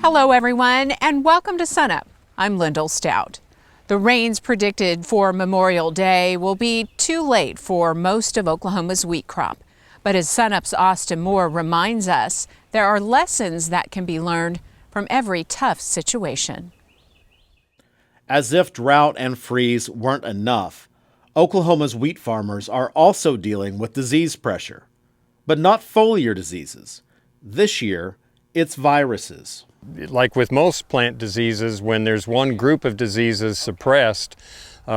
Hello everyone and welcome to SUNUP. I'm Lyndall Stout. The rains predicted for Memorial Day will be too late for most of Oklahoma's wheat crop. But as SUNUP's Austin Moore reminds us, there are lessons that can be learned from every tough situation. As if drought and freeze weren't enough, Oklahoma's wheat farmers are also dealing with disease pressure. But not foliar diseases. This year, it's viruses. Like with most plant diseases, when there's one group of diseases suppressed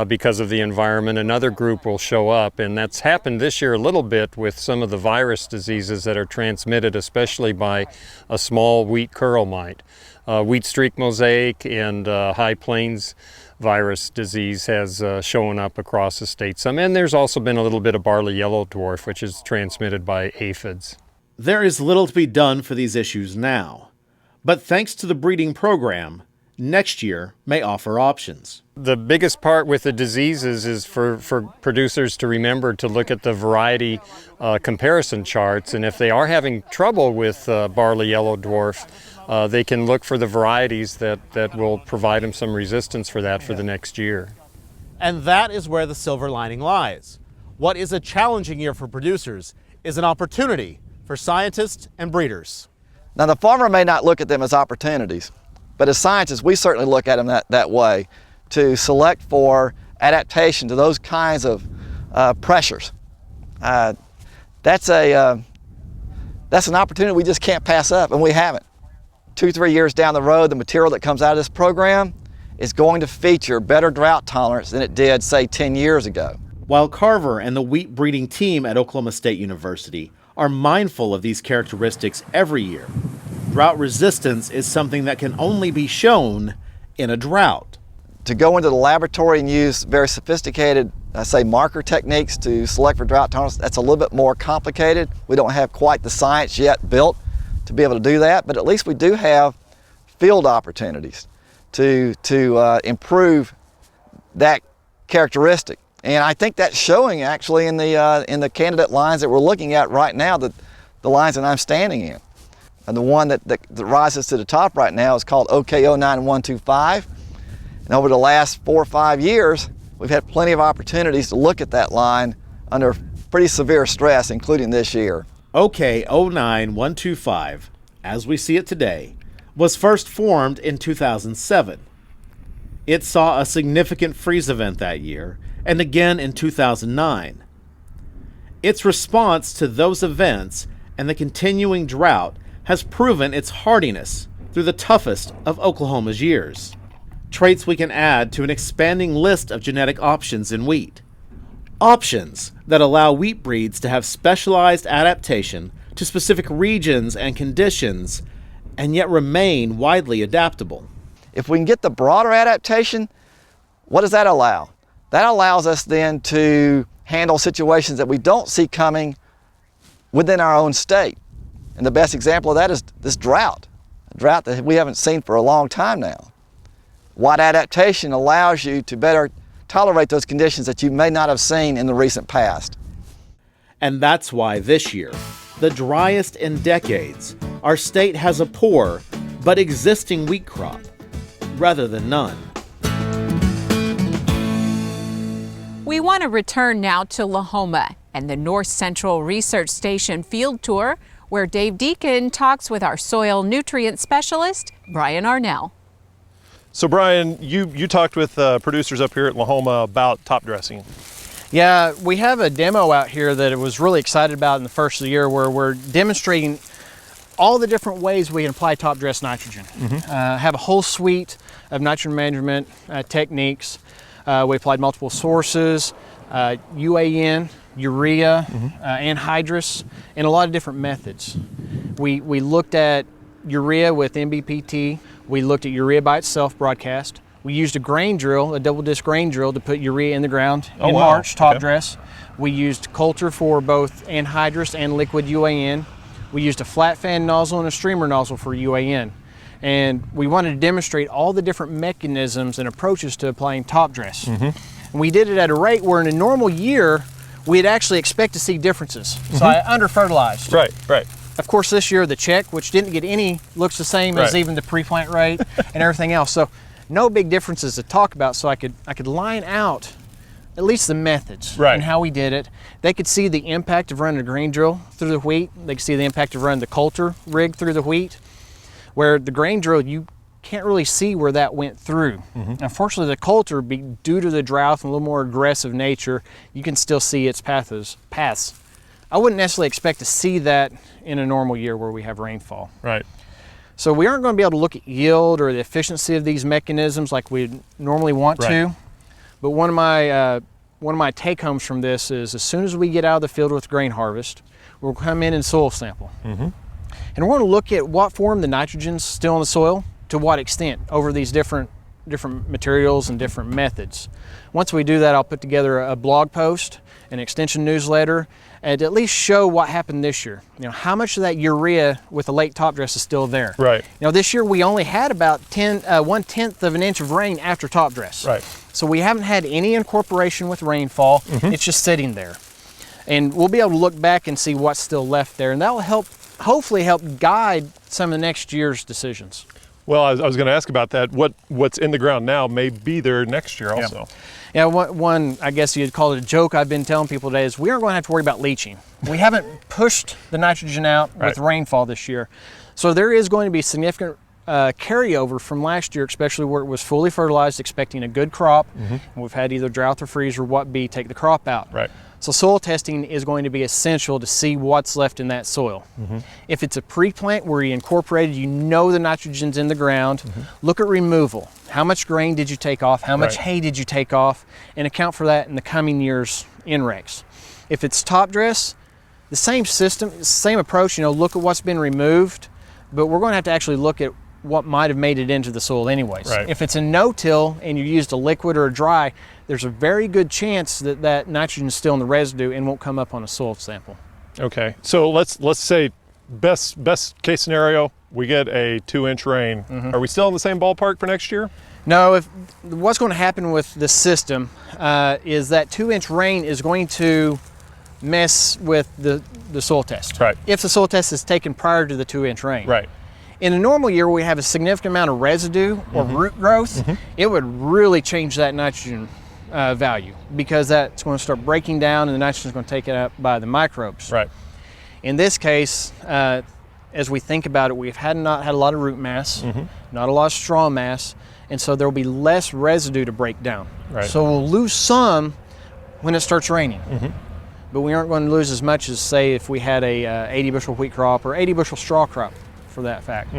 because of the environment, another group will show up. And that's happened this year a little bit with some of the virus diseases that are transmitted, especially by a small wheat curl mite. Wheat streak mosaic and high plains virus disease has shown up across the state some. And there's also been a little bit of barley yellow dwarf, which is transmitted by aphids. There is little to be done for these issues now. But thanks to the breeding program, next year may offer options. The biggest part with the diseases is for producers to remember to look at the variety comparison charts. And if they are having trouble with barley yellow dwarf, they can look for the varieties that will provide them some resistance for that for the next year. And that is where the silver lining lies. What is a challenging year for producers is an opportunity for scientists and breeders. Now, the farmer may not look at them as opportunities, but as scientists, we certainly look at them that way, to select for adaptation to those kinds of pressures. That's an opportunity we just can't pass up, and we haven't. 2-3 years down the road, the material that comes out of this program is going to feature better drought tolerance than it did, say, 10 years ago. While Carver and the wheat breeding team at Oklahoma State University are mindful of these characteristics every year, drought resistance is something that can only be shown in a drought. To go into the laboratory and use very sophisticated, say, marker techniques to select for drought tolerance, that's a little bit more complicated. We don't have quite the science yet built to be able to do that, but at least we do have field opportunities to improve that characteristic. And I think that's showing actually in the candidate lines that we're looking at right now, the lines that I'm standing in. And the one that rises to the top right now is called OK09125. And over the last 4 or 5 years, we've had plenty of opportunities to look at that line under pretty severe stress, including this year. OK09125, as we see it today, was first formed in 2007. It saw a significant freeze event that year, and again in 2009. Its response to those events and the continuing drought has proven its hardiness through the toughest of Oklahoma's years. Traits we can add to an expanding list of genetic options in wheat. Options that allow wheat breeds to have specialized adaptation to specific regions and conditions, and yet remain widely adaptable. If we can get the broader adaptation, what does that allow? That allows us then to handle situations that we don't see coming within our own state. And the best example of that is this drought, a drought that we haven't seen for a long time now. Wide adaptation allows you to better tolerate those conditions that you may not have seen in the recent past. And that's why this year, the driest in decades, our state has a poor but existing wheat crop, rather than none. We want to return now to Lahoma and the North Central Research Station field tour, where Dave Deacon talks with our soil nutrient specialist, Brian Arnell. So Brian, you talked with producers up here at Lahoma about top dressing. Yeah, we have a demo out here that I was really excited about in the first of the year, where we're demonstrating all the different ways we can apply top dress nitrogen. Have a whole suite of nitrogen management techniques. We applied multiple sources, UAN, urea, anhydrous, and a lot of different methods. We looked at urea with MBPT. We looked at urea by itself broadcast. We used a grain drill, a double disc grain drill, to put urea in the ground in March, top dress. We used Coulter for both anhydrous and liquid UAN. We used a flat fan nozzle and a streamer nozzle for UAN. And we wanted to demonstrate all the different mechanisms and approaches to applying top dress. And we did it at a rate where in a normal year, we'd actually expect to see differences. So I under-fertilized. Right, right. Of course, this year the check, which didn't get any, looks the same as even the pre-plant rate and everything else. So no big differences to talk about. So I could line out at least the methods and how we did it. They could see the impact of running a grain drill through the wheat. They could see the impact of running the Coulter rig through the wheat. Where the grain drill, you can't really see where that went through. Unfortunately, the Coulter, due to the drought and a little more aggressive nature, you can still see its paths. I wouldn't necessarily expect to see that in a normal year where we have rainfall. Right. So we aren't going to be able to look at yield or the efficiency of these mechanisms like we normally want to. But one of my take homes from this is as soon as we get out of the field with grain harvest, we'll come in and soil sample. And we're going to look at what form the nitrogen's still in the soil, to what extent over these different materials and different methods. Once we do that, I'll put together a blog post, an extension newsletter, and at least show what happened this year. You know, how much of that urea with the late top dress is still there. Right. You know, this year we only had about 1/10 of an inch of rain after top dress. Right. So we haven't had any incorporation with rainfall. It's just sitting there. And we'll be able to look back and see what's still left there, and that will hopefully help guide some of the next year's decisions. Well, I was going to ask about that. What's in the ground now may be there next year also. Yeah, one, I guess you'd call it a joke I've been telling people today is we aren't going to have to worry about leaching. We haven't pushed the nitrogen out with rainfall this year. So there is going to be significant carryover from last year, especially where it was fully fertilized, expecting a good crop. And we've had either drought or freeze or what be take the crop out. Right. So soil testing is going to be essential to see what's left in that soil. If it's a pre-plant where you incorporated, you know the nitrogen's in the ground, look at removal. How much grain did you take off? How much hay did you take off? And account for that in the coming year's NRECs. If it's top dress, the same system, same approach, you know, look at what's been removed, but we're going to have to actually look at what might have made it into the soil anyways. If it's a no-till and you used a liquid or a dry, there's a very good chance that that nitrogen is still in the residue and won't come up on a soil sample. Okay, so let's say best case scenario, we get a 2-inch rain. Are we still in the same ballpark for next year? No, what's going to happen with the system is that 2-inch rain is going to mess with the soil test. If the soil test is taken prior to the 2-inch rain. In a normal year where we have a significant amount of residue or root growth, it would really change that nitrogen value, because that's going to start breaking down and the nitrogen is going to take it up by the microbes. In this case, as we think about it, we've not had a lot of root mass, not a lot of straw mass, and so there will be less residue to break down. So we'll lose some when it starts raining. But we aren't going to lose as much as, say, if we had a 80 bushel wheat crop or 80 bushel straw crop, for that fact.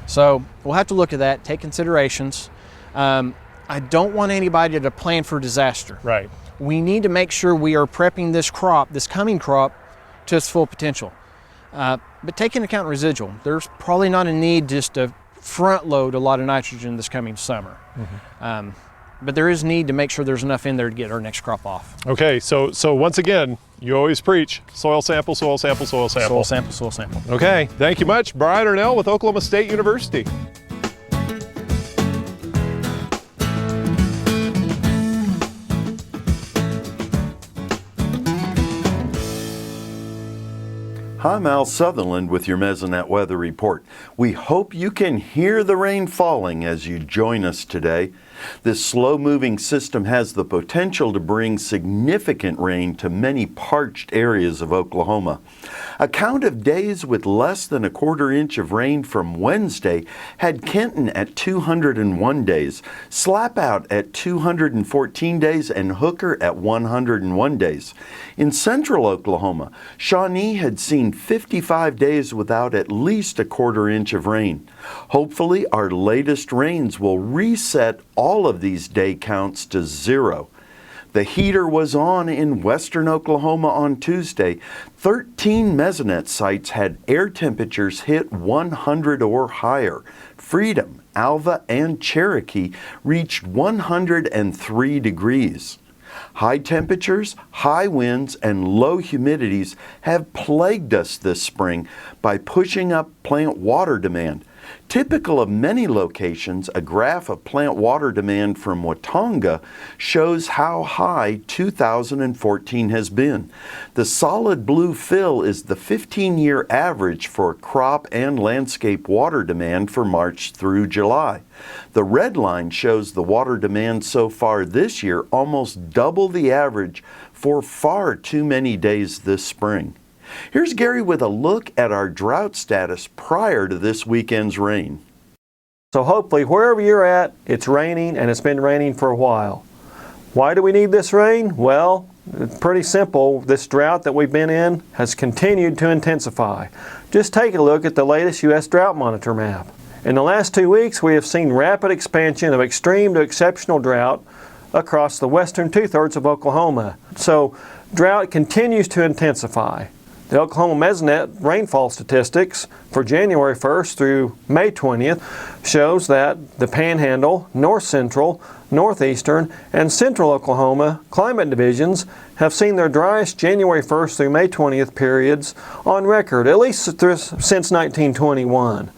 So we'll have to look at that, take considerations. I don't want anybody to plan for disaster. We need to make sure we are prepping this crop, this coming crop, to its full potential. But take into account residual. There's probably not a need just to front load a lot of nitrogen this coming summer. But there is need to make sure there's enough in there to get our next crop off. Okay, so once again, you always preach soil sample, soil sample, soil sample. Soil sample, soil sample. Okay, thank you much. Brian Arnell with Oklahoma State University. Hi, I'm Al Sutherland with your Mesonet Weather Report. We hope you can hear the rain falling as you join us today. This slow-moving system has the potential to bring significant rain to many parched areas of Oklahoma. A count of days with less than a quarter inch of rain from Wednesday had Kenton at 201 days, Slapout at 214 days, and Hooker at 101 days. In central Oklahoma, Shawnee had seen 55 days without at least a quarter inch of rain. Hopefully, our latest rains will reset all of these day counts to zero. The heater was on in western Oklahoma on Tuesday. 13 Mesonet sites had air temperatures hit 100 or higher. Freedom, Alva, and Cherokee reached 103 degrees. High temperatures, high winds, and low humidities have plagued us this spring by pushing up plant water demand. Typical of many locations, a graph of plant water demand from Watonga shows how high 2014 has been. The solid blue fill is the 15-year average for crop and landscape water demand for March through July. The red line shows the water demand so far this year almost double the average for far too many days this spring. Here's Gary with a look at our drought status prior to this weekend's rain. So hopefully wherever you're at, it's raining, and it's been raining for a while. Why do we need this rain? Well, it's pretty simple. This drought that we've been in has continued to intensify. Just take a look at the latest U.S. Drought Monitor map. In the last 2 weeks, we have seen rapid expansion of extreme to exceptional drought across the western two-thirds of Oklahoma. So drought continues to intensify. The Oklahoma Mesonet rainfall statistics for January 1st through May 20th shows that the Panhandle, North Central, Northeastern, and Central Oklahoma climate divisions have seen their driest January 1st through May 20th periods on record, at least since 1921.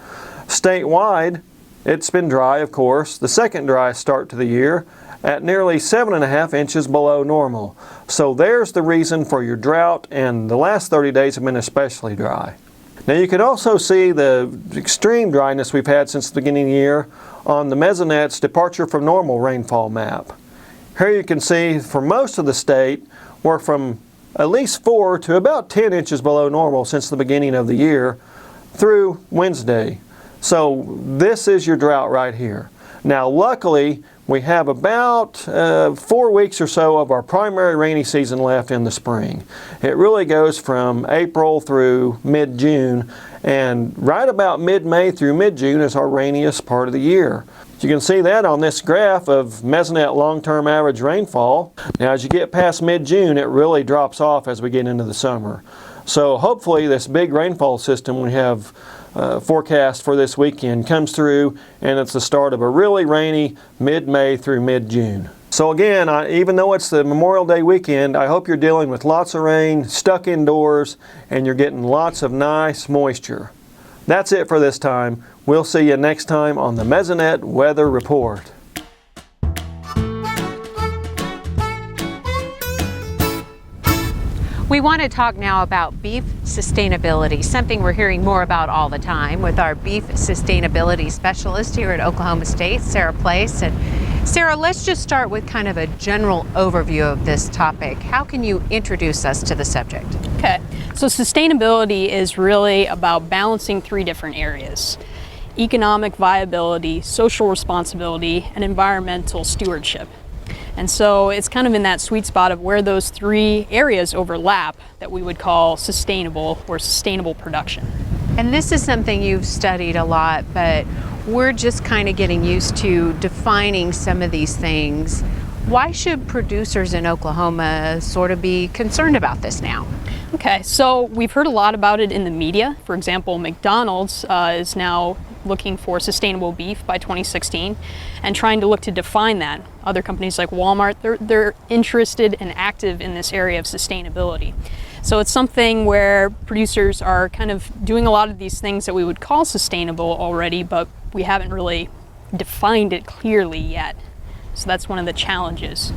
Statewide, it's been dry, of course, the second driest start to the year, at nearly 7.5 inches below normal. So there's the reason for your drought, and the last 30 days have been especially dry. Now you can also see the extreme dryness we've had since the beginning of the year on the Mesonet's departure from normal rainfall map. Here you can see for most of the state we're from at least 4 to about 10 inches below normal since the beginning of the year through Wednesday. So this is your drought right here. Now luckily we have about 4 weeks or so of our primary rainy season left in the spring. It really goes from April through mid-June, and right about mid-May through mid-June is our rainiest part of the year. You can see that on this graph of Mesonet long-term average rainfall. Now as you get past mid-June, it really drops off as we get into the summer. So hopefully this big rainfall system we have forecast for this weekend comes through, and it's the start of a really rainy mid-May through mid-June. So again, even though it's the Memorial Day weekend, I hope you're dealing with lots of rain, stuck indoors, and you're getting lots of nice moisture. That's it for this time. We'll see you next time on the Mesonet Weather Report. We want to talk now about beef sustainability, something we're hearing more about all the time with our beef sustainability specialist here at Oklahoma State, Sarah Place. And Sarah, let's just start with kind of a general overview of this topic. How can you introduce us to the subject? Okay, so sustainability is really about balancing 3 different areas: economic viability, social responsibility, and environmental stewardship. And so it's kind of in that sweet spot of where those 3 areas overlap that we would call sustainable or sustainable production. And this is something you've studied a lot, but we're just kind of getting used to defining some of these things. Why should producers in Oklahoma sort of be concerned about this now? Okay, so we've heard a lot about it in the media. For example, McDonald's is now looking for sustainable beef by 2016 and trying to look to define that. Other companies like Walmart, they're interested and active in this area of sustainability. So it's something where producers are kind of doing a lot of these things that we would call sustainable already, but we haven't really defined it clearly yet. So that's one of the challenges.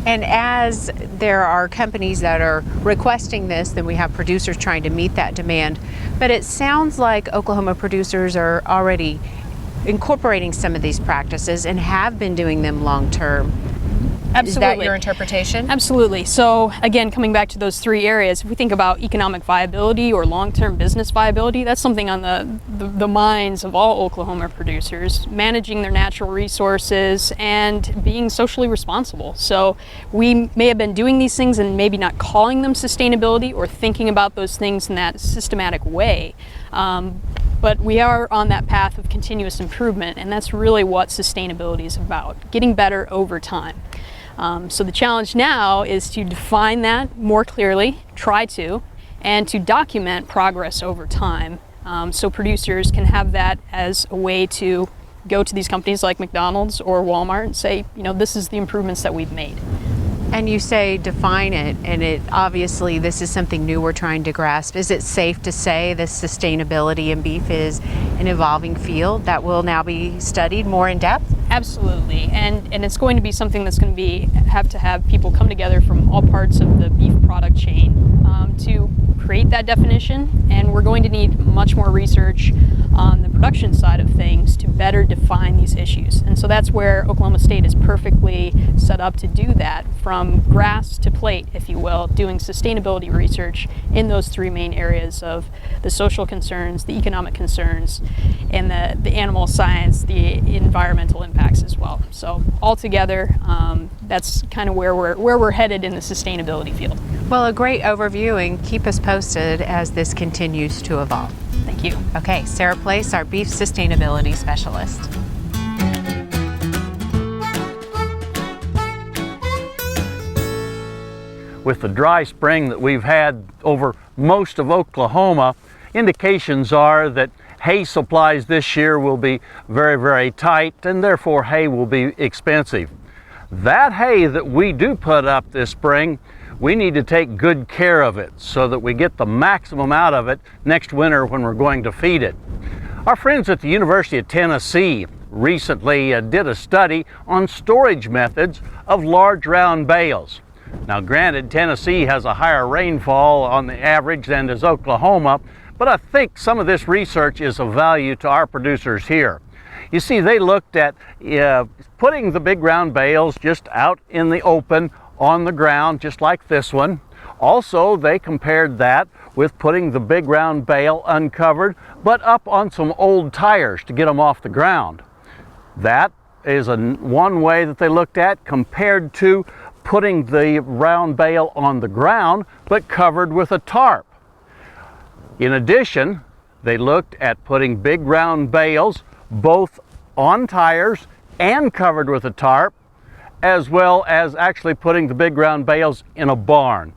And as there are companies that are requesting this, then we have producers trying to meet that demand. But it sounds like Oklahoma producers are already incorporating some of these practices and have been doing them long term. Absolutely. Is that your interpretation? Absolutely. So again, coming back to those 3 areas, if we think about economic viability or long-term business viability, that's something on the minds of all Oklahoma producers, managing their natural resources and being socially responsible. So we may have been doing these things and maybe not calling them sustainability or thinking about those things in that systematic way. But we are on that path of continuous improvement, and that's really what sustainability is about, getting better over time. So the challenge now is to define that more clearly, and to document progress over time, so producers can have that as a way to go to these companies like McDonald's or Walmart and say, this is the improvements that we've made. And you say define it, and it obviously this is something new we're trying to grasp. Is it safe to say that sustainability in beef is an evolving field that will now be studied more in depth? Absolutely, and it's going to be something that's going to have to have people come together from all parts of the beef product chain to create that definition, and we're going to need much more research on the production side of things to better define these issues. And so that's where Oklahoma State is perfectly set up to do that, from grass to plate, if you will, doing sustainability research in those three main areas of the social concerns, the economic concerns, and the animal science, the environmental impacts as well. So altogether, that's kind of where we're headed in the sustainability field. Well, a great overview, and keep us posted as this continues to evolve. Thank you. Okay, Sarah Place, our beef sustainability specialist. With the dry spring that we've had over most of Oklahoma, indications are that hay supplies this year will be very, very tight, and therefore hay will be expensive. That hay that we do put up this spring, we need to take good care of it so that we get the maximum out of it next winter when we're going to feed it. Our friends at the University of Tennessee recently did a study on storage methods of large round bales. Now granted, Tennessee has a higher rainfall on the average than does Oklahoma, but I think some of this research is of value to our producers here. You see, they looked at putting the big round bales just out in the open on the ground, just like this one. Also, they compared that with putting the big round bale uncovered, but up on some old tires to get them off the ground. That is one way that they looked at, compared to putting the round bale on the ground, but covered with a tarp. In addition, they looked at putting big round bales both on tires and covered with a tarp, as well as actually putting the big round bales in a barn.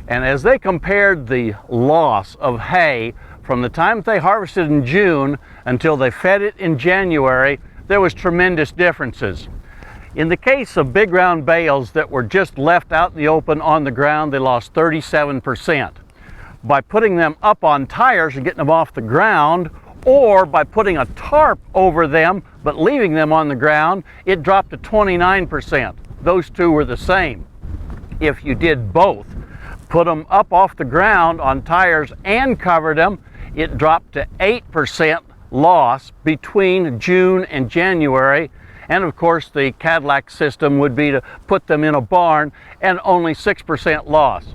And as they compared the loss of hay from the time they harvested in June until they fed it in January, there was tremendous differences. In the case of big round bales that were just left out in the open on the ground, they lost 37%. By putting them up on tires and getting them off the ground, or by putting a tarp over them but leaving them on the ground, it dropped to 29%. Those two were the same. If you did both, put them up off the ground on tires and covered them, it dropped to 8% loss between June and January. And of course, the Cadillac system would be to put them in a barn, and only 6% loss.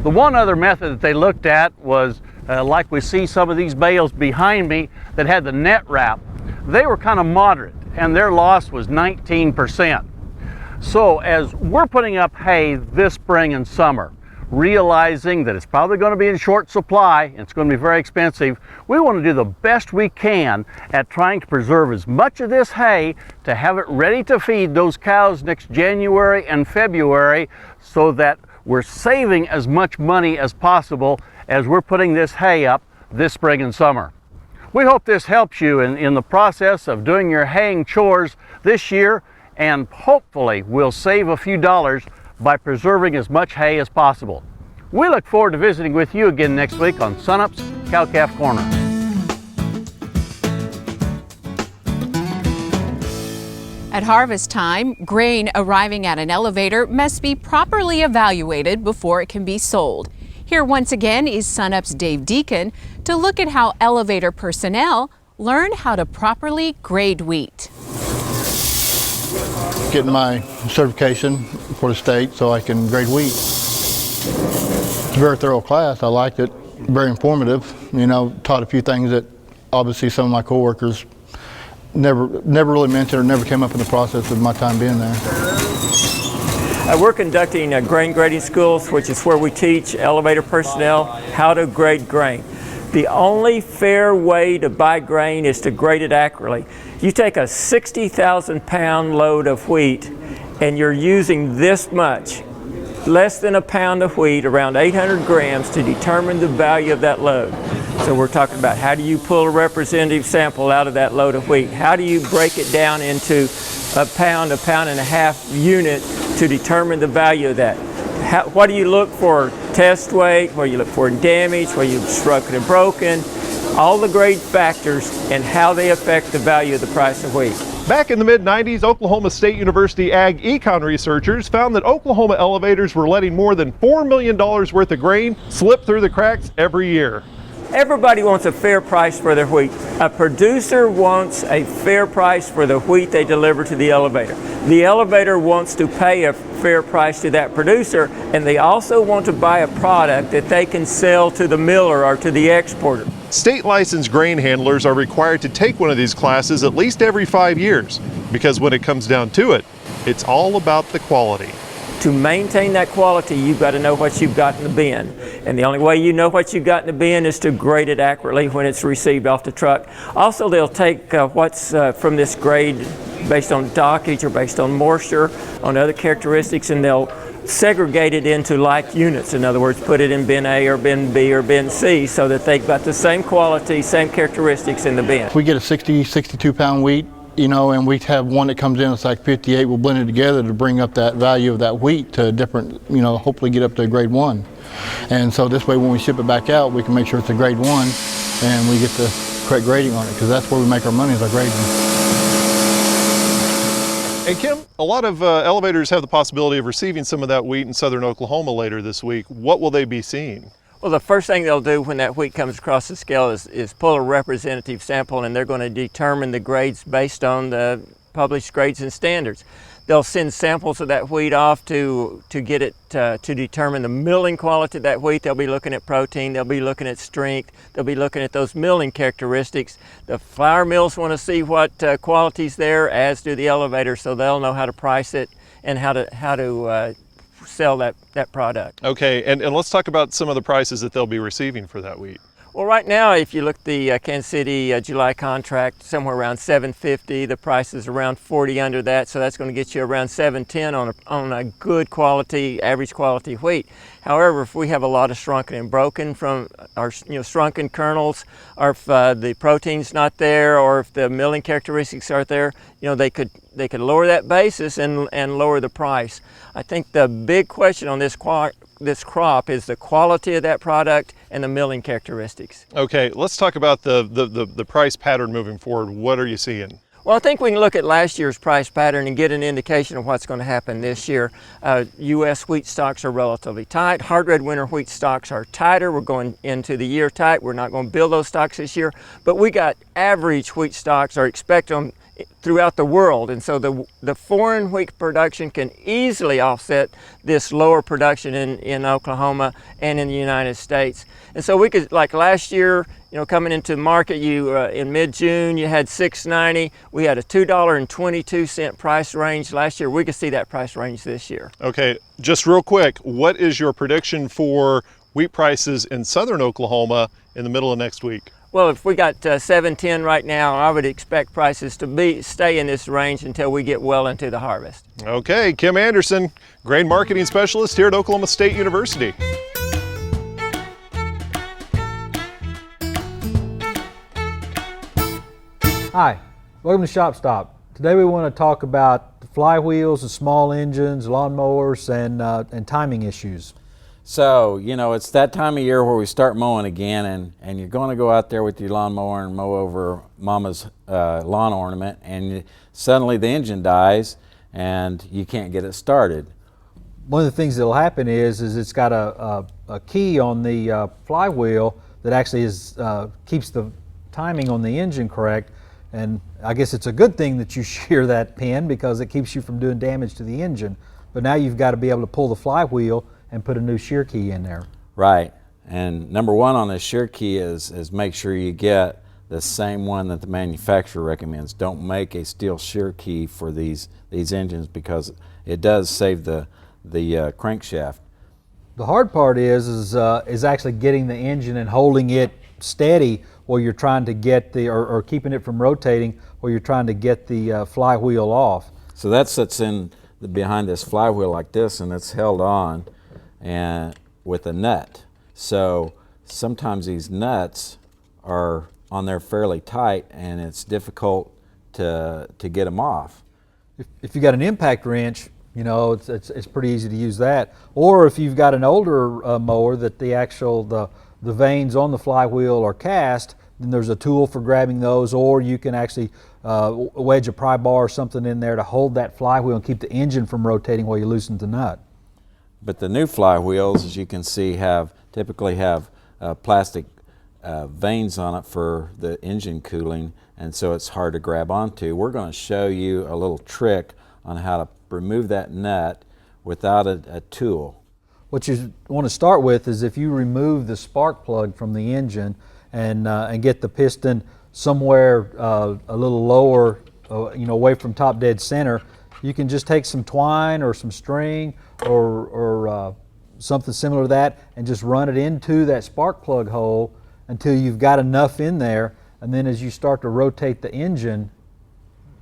The one other method that they looked at was like we see some of these bales behind me that had the net wrap. They were kind of moderate, and their loss was 19%. So as we're putting up hay this spring and summer, realizing that it's probably going to be in short supply and it's going to be very expensive, we want to do the best we can at trying to preserve as much of this hay to have it ready to feed those cows next January and February, so that we're saving as much money as possible as we're putting this hay up this spring and summer. We hope this helps you in the process of doing your haying chores this year, and hopefully we'll save a few dollars by preserving as much hay as possible. We look forward to visiting with you again next week on SUNUP's Cow-Calf Corner. At harvest time, grain arriving at an elevator must be properly evaluated before it can be sold. Here once again is SUNUP's Dave Deacon to look at how elevator personnel learn how to properly grade wheat. Getting my certification for the state so I can grade wheat. It's a very thorough class. I liked it. Very informative. Taught a few things that obviously some of my coworkers never really mentioned or never came up in the process of my time being there. We're conducting grain grading schools, which is where we teach elevator personnel how to grade grain. The only fair way to buy grain is to grade it accurately. You take a 60,000 pound load of wheat and you're using this much, less than a pound of wheat, around 800 grams, to determine the value of that load. So we're talking about how do you pull a representative sample out of that load of wheat? How do you break it down into a pound and a half unit to determine the value of that? What do you look for? Test weight, what do you look for in damage, what you've struck and broken, all the grade factors and how they affect the value of the price of wheat. Back in the mid-90s, Oklahoma State University ag econ researchers found that Oklahoma elevators were letting more than $4 million worth of grain slip through the cracks every year. Everybody wants a fair price for their wheat. A producer wants a fair price for the wheat they deliver to the elevator. The elevator wants to pay a fair price to that producer, and they also want to buy a product that they can sell to the miller or to the exporter. State licensed grain handlers are required to take one of these classes at least every 5 years, because when it comes down to it, it's all about the quality. To maintain that quality, you've got to know what you've got in the bin. And the only way you know what you've got in the bin is to grade it accurately when it's received off the truck. Also, they'll take what's from this grade based on dockage or based on moisture, on other characteristics, and they'll segregate it into like units. In other words, put it in bin A or bin B or bin C so that they've got the same quality, same characteristics in the bin. If we get a 60, 62 pound wheat, you know, and we have one that comes in that's like 58, we'll blend it together to bring up that value of that wheat to a different, you know, hopefully get up to a grade 1. And so this way when we ship it back out, we can make sure it's a grade 1 and we get the correct grading on it, because that's where we make our money, is our grading. And Kim, a lot of elevators have the possibility of receiving some of that wheat in southern Oklahoma later this week. What will they be seeing? Well, the first thing they'll do when that wheat comes across the scale is pull a representative sample, and they're going to determine the grades based on the published grades and standards. They'll send samples of that wheat off to get it to determine the milling quality of that wheat. They'll be looking at protein, they'll be looking at strength, they'll be looking at those milling characteristics. The flour mills want to see what quality's there, as do the elevators, so they'll know how to price it and how to sell that product. Okay, and let's talk about some of the prices that they'll be receiving for that wheat. Well, right now, if you look at the Kansas City July contract, somewhere around $7.50. The price is around 40 under that, so that's going to get you around $7.10 on a good quality, average quality wheat. However, if we have a lot of shrunken and broken from our shrunken kernels, or if the protein's not there, or if the milling characteristics aren't there, they could lower that basis and lower the price. I think the big question on this crop is the quality of that product and the milling characteristics. Okay, let's talk about the price pattern moving forward. What are you seeing? Well, I think we can look at last year's price pattern and get an indication of what's going to happen this year. U.S. wheat stocks are relatively tight. Hard red winter wheat stocks are tighter. We're going into the year tight. We're not going to build those stocks this year, but we got average wheat stocks are expected on throughout the world, and so the foreign wheat production can easily offset this lower production in Oklahoma and in the United States. And so we could, like last year, coming into market, in mid-June you had $6.90. We had a $2.22 price range last year. We could see that price range this year. Okay, just real quick, what is your prediction for wheat prices in southern Oklahoma in the middle of next week? Well, if we got $7.10 right now, I would expect prices to stay in this range until we get well into the harvest. Okay, Kim Anderson, grain marketing specialist here at Oklahoma State University. Hi, welcome to Shop Stop. Today we want to talk about the flywheels, the small engines, lawnmowers, and timing issues. So, it's that time of year where we start mowing again, and you're going to go out there with your lawnmower and mow over Mama's lawn ornament, and suddenly the engine dies and you can't get it started. One of the things that will happen is it's got a key on the flywheel that actually keeps the timing on the engine correct, and I guess it's a good thing that you shear that pin because it keeps you from doing damage to the engine. But now you've got to be able to pull the flywheel and put a new shear key in there. Right, and number one on the shear key is make sure you get the same one that the manufacturer recommends. Don't make a steel shear key for these engines because it does save the crankshaft. The hard part is actually getting the engine and holding it steady while you're trying to get or keeping it from rotating while you're trying to get the flywheel off. So that sets in behind this flywheel like this, and it's held on and with a nut. So sometimes these nuts are on there fairly tight, and it's difficult to get them off. If you got an impact wrench, you know, it's pretty easy to use that. Or if you've got an older mower that the vanes on the flywheel are cast, then there's a tool for grabbing those, or you can actually wedge a pry bar or something in there to hold that flywheel and keep the engine from rotating while you loosen the nut. But the new flywheels, as you can see, typically have plastic vanes on it for the engine cooling, and so it's hard to grab onto. We're going to show you a little trick on how to remove that nut without a tool. What you want to start with is if you remove the spark plug from the engine and get the piston somewhere a little lower, away from top dead center, you can just take some twine or some string or something similar to that and just run it into that spark plug hole until you've got enough in there, and then as you start to rotate the engine,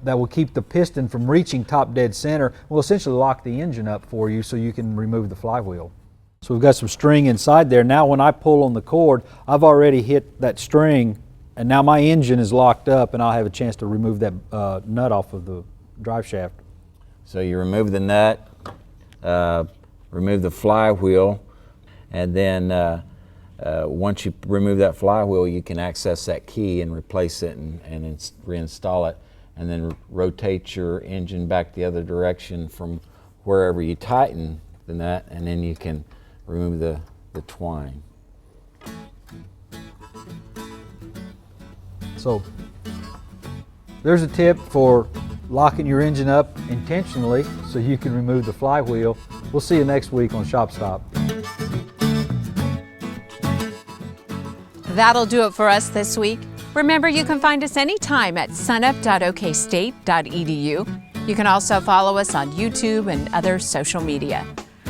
that will keep the piston from reaching top dead center. Will essentially lock the engine up for you so you can remove the flywheel. So we've got some string inside there. Now when I pull on the cord, I've already hit that string, and now my engine is locked up, and I'll have a chance to remove that nut off of the drive shaft. So you remove the nut, remove the flywheel, and then once you remove that flywheel, you can access that key and replace it and reinstall it, and then rotate your engine back the other direction from wherever you tighten the nut, and then you can remove the twine. So there's a tip for locking your engine up intentionally so you can remove the flywheel. We'll see you next week on Shop Stop. That'll do it for us this week. Remember, you can find us anytime at sunup.okstate.edu. You can also follow us on YouTube and other social media.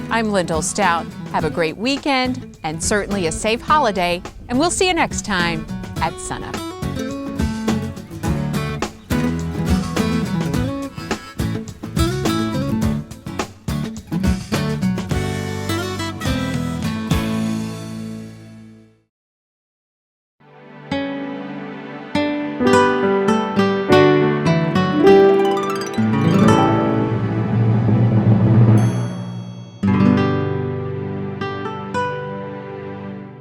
I'm Lyndall Stout. Have a great weekend and certainly a safe holiday, and we'll see you next time at SUNUP.